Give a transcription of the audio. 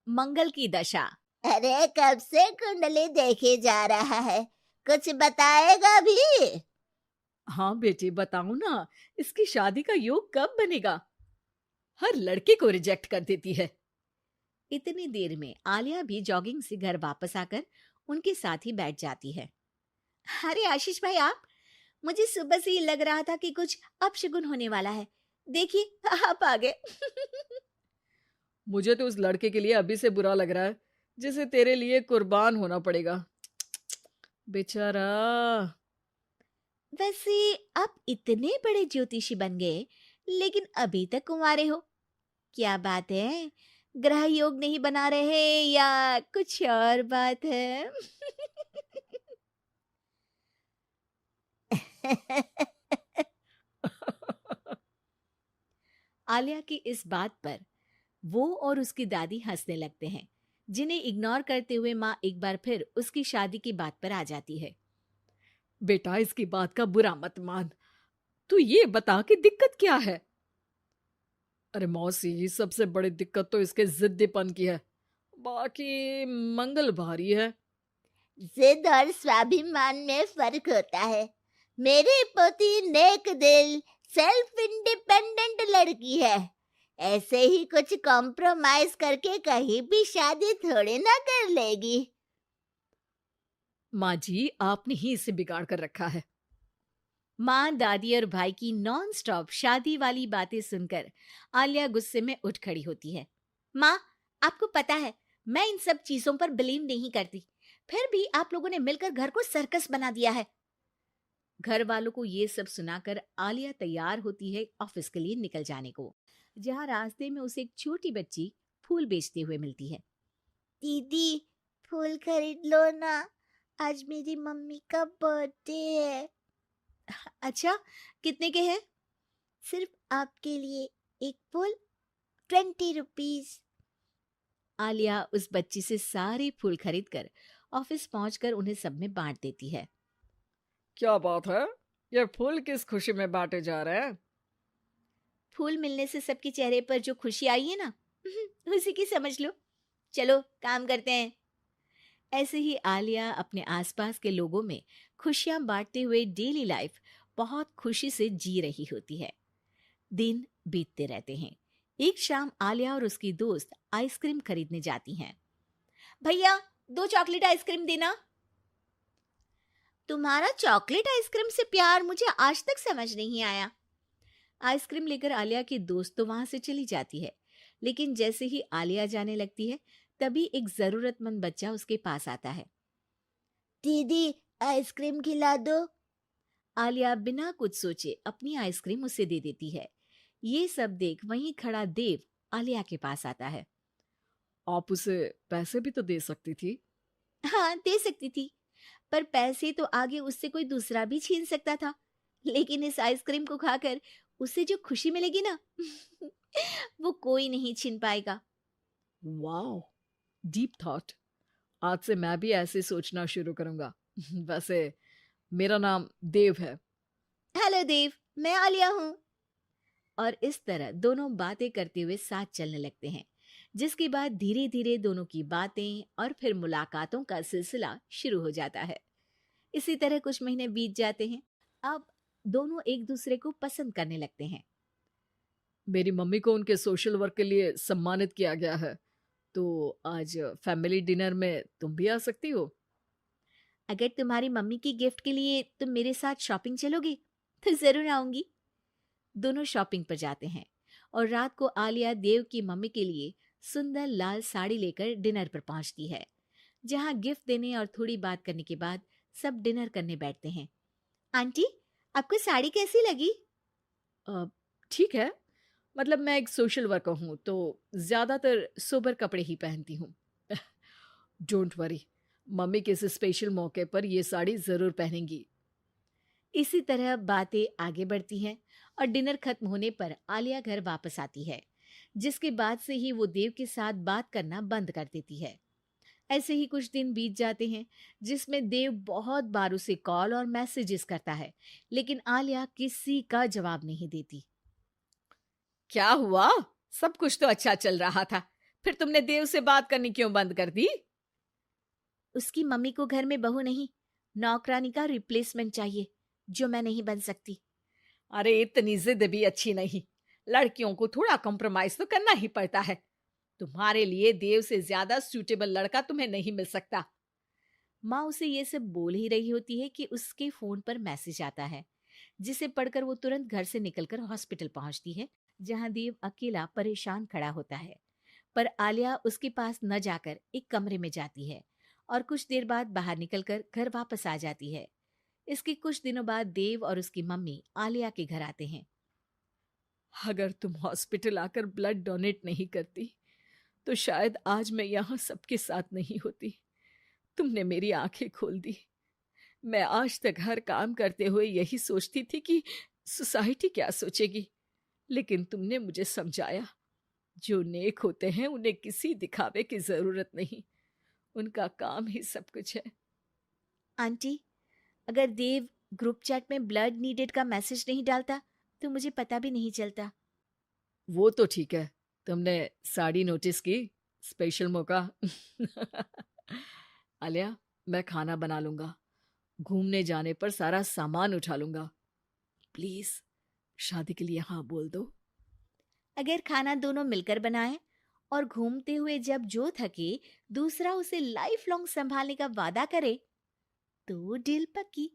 मंगल की दशा। अरे कब से कुंडली देखे जा रहा है, कुछ बताएगा भी? हाँ बेटी, बताऊं ना, इसकी शादी का योग कब बनेगा? हर लड़के को रिजेक्ट कर देती है। इतनी देर में आलिया भी जॉगिंग से घर वापस आकर उनके साथ ही बैठ जाती है। अरे आशीष भाई, आप, मुझे सुबह से ही लग रहा था कि कुछ अपशगुन होने वाला है। देखिए, आप आ गए। मुझे तो उस लड़के के लिए अभी से बुरा लग रहा है, जिसे तेरे लिए कुर्बान होना पड़ेगा। बेचारा। वैसे आप इतने बड़े ज्योतिषी बन गए, लेकिन अभी तक कुंवारे हो। क्या बात है? ग्रह योग नहीं बना रहे या कुछ और बात है? आलिया की इस बात पर वो और उसकी दादी हंसने लगते हैं, जिन्हें इग्नोर करते हुए माँ एक बार फिर उसकी शादी की बात पर आ जाती है। बेटा, इसकी बात का बुरा मत मान। तू ये बता कि दिक्कत क्या है? अरे मौसी, सबसे बड़ी दिक्कत तो इसके जिद्दीपन की है। बाकी मंगल भारी है। जिद और स्वाभिमान में फर्क होता है। मेरी पोती नेक दिल, सेल्फ इंडिपेंडेंट लड़की है। ऐसे ही कुछ कॉम्प्रोमाइज करके कहीं भी शादी थोड़ी ना कर लेगी। माँ जी, आपने ही इसे बिगाड़ कर रखा है। माँ, दादी और भाई की नॉन स्टॉप शादी वाली बातें सुनकर आलिया गुस्से में उठ खड़ी होती है। माँ, आपको पता है, मैं इन सब चीजों पर बिलीव नहीं करती। फिर भी आप लोगों ने मिलकर घर को सर्कस बना दिया है। घर वालों को ये सब सुनाकर आलिया तैयार होती है ऑफिस के लिए निकल जाने को, जहाँ रास्ते में उसे एक छोटी बच्ची फूल बेचते हुए मिलती है। दीदी, फूल खरीद लो ना, आज मेरी मम्मी का बर्थडे है। अच्छा, कितने के हैं? सिर्फ आपके लिए एक फूल, 20 रुपीज। आलिया उस बच्ची से सारे फूल खरीदकर ऑफिस पहुंचकर उन्हें सब में बांट देती है। क्या बात है? ये फूल किस खुशी में बांटे जा रहे हैं? फूल मिलने से सबके चेहरे पर जो खुशी आई है ना, उसी की समझ लो। चलो काम करते हैं। ऐसे ही आलिया अपने आसपास के लोगों में खुशियां बांटते हुए डेली लाइफ बहुत खुशी से जी रही होती है। दिन बीतते रहते हैं। एक शाम आलिया और उसकी दोस्त आइसक्रीम खरीदने जाती हैं। भैया, 2 चॉकलेट आइसक्रीम देना। तुम्हारा चॉकलेट आइसक्रीम से प्यार मुझे आज तक समझ नहीं आया। आइसक्रीम लेकर आलिया की दोस्त तो वहां से चली जाती है, लेकिन जैसे ही आलिया जाने लगती है, तभी एक जरूरतमंद बच्चा उसके पास आता है। दीदी, आइसक्रीम खिला दो। आलिया बिना कुछ सोचे अपनी आइसक्रीम उसे दे देती है। ये सब देख वहीं खड़ा देव आलिया के पास आता है। आप उसे पैसे भी तो दे सकती थी। हाँ, दे सकती थी, पर पैसे तो आगे उससे कोई दूसरा भी छीन सकता था। लेकिन इस आइसक्रीम को खाकर उसे जो खुशी मिलेगी ना, वो कोई नहीं छीन पाएगा। वाह, डीप थॉट। आज से मैं भी ऐसे सोचना शुरू करूंगा। वैसे मेरा नाम देव है। हेलो देव, मैं आलिया हूँ। और इस तरह दोनों बातें करते हुए साथ चलने लगते हैं, जिसके बाद धीरे धीरे दोनों की बातें और फिर मुलाकातों का सिलसिला शुरू हो जाता है। इसी तरह कुछ महीने बीत जाते हैं। अब दोनों एक दूसरे को पसंद करने लगते हैं। मेरी मम्मी को उनके सोशल वर्क के लिए सम्मानित किया गया है, तो आज फैमिली डिनर में तुम भी आ सकती हो। अगर तुम्हारी मम्मी की गिफ्ट के लिए तुम मेरे साथ शॉपिंग चलोगी तो जरूर आऊंगी। दोनों शॉपिंग पर जाते हैं और रात को आलिया देव की मम्मी के लिए सुंदर लाल साड़ी लेकर डिनर पर पहुंचती है, जहां गिफ्ट देने और थोड़ी बात करने के बाद सब डिनर करने बैठते हैं। आंटी, आपको साड़ी कैसी लगी? अ, ठीक है। मतलब मैं एक सोशल वर्कर हूँ, तो ज़्यादातर सोबर कपड़े ही पहनती हूँ। डोंट वरी, मम्मी के इस स्पेशल मौके पर ये साड़ी ज़रूर पहनेंगी। इसी तरह बातें आगे बढ़ती हैं और डिनर खत्म होने पर आलिया घर वापस आती है, जिसके बाद से ही वो देव के साथ बात करना बंद कर देती है। ऐसे ही कुछ दिन बीत जाते हैं, जिसमें देव बहुत बार उसे कॉल और मैसेजेस करता है, लेकिन आलिया किसी का जवाब नहीं देती। क्या हुआ? सब कुछ तो अच्छा चल रहा था, फिर तुमने देव से बात करनी क्यों बंद कर दी? उसकी मम्मी को घर में बहू नहीं, नौकरानी का रिप्लेसमेंट चाहिए, जो मैं नहीं बन सकती। अरे इतनी जिद भी अच्छी नहीं। लड़कियों को थोड़ा कॉम्प्रोमाइज तो करना ही पड़ता है। तुम्हारे लिए देव से ज्यादा सूटेबल लड़का तुम्हें नहीं मिल सकता। माँ उसे ये सब बोल ही रही होती है कि उसके फोन पर मैसेज आता है, जिसे पढ़कर वो तुरंत घर से निकलकर हॉस्पिटल पहुंचती है, जहां देव अकेला परेशान खड़ा होता है। पर आलिया उसके पास न जाकर एक कमरे में जाती है और कुछ देर बाद बाहर निकलकर घर वापस आ जाती है। इसके कुछ दिनों बाद देव और उसकी मम्मी आलिया के घर आते हैं। अगर तुम हॉस्पिटल आकर ब्लड डोनेट नहीं करती तो शायद आज मैं यहाँ सबके साथ नहीं होती। तुमने मेरी आंखें खोल दी। मैं आज तक हर काम करते हुए यही सोचती थी कि सोसाइटी क्या सोचेगी, लेकिन तुमने मुझे समझाया, जो नेक होते हैं उन्हें किसी दिखावे की जरूरत नहीं, उनका काम ही सब कुछ है। आंटी, अगर देव ग्रुप चैट में ब्लड नीडेड का मैसेज नहीं डालता तो मुझे पता भी नहीं चलता। वो तो ठीक है, तुमने साड़ी नोटिस की, स्पेशल मौका। आलिया, मैं खाना बना लूंगा, घूमने जाने पर सारा सामान उठा लूंगा। प्लीज शादी के लिए हाँ बोल दो। अगर खाना दोनों मिलकर बनाए और घूमते हुए जब जो थके दूसरा उसे लाइफ लॉन्ग संभालने का वादा करे तो डील पक्की।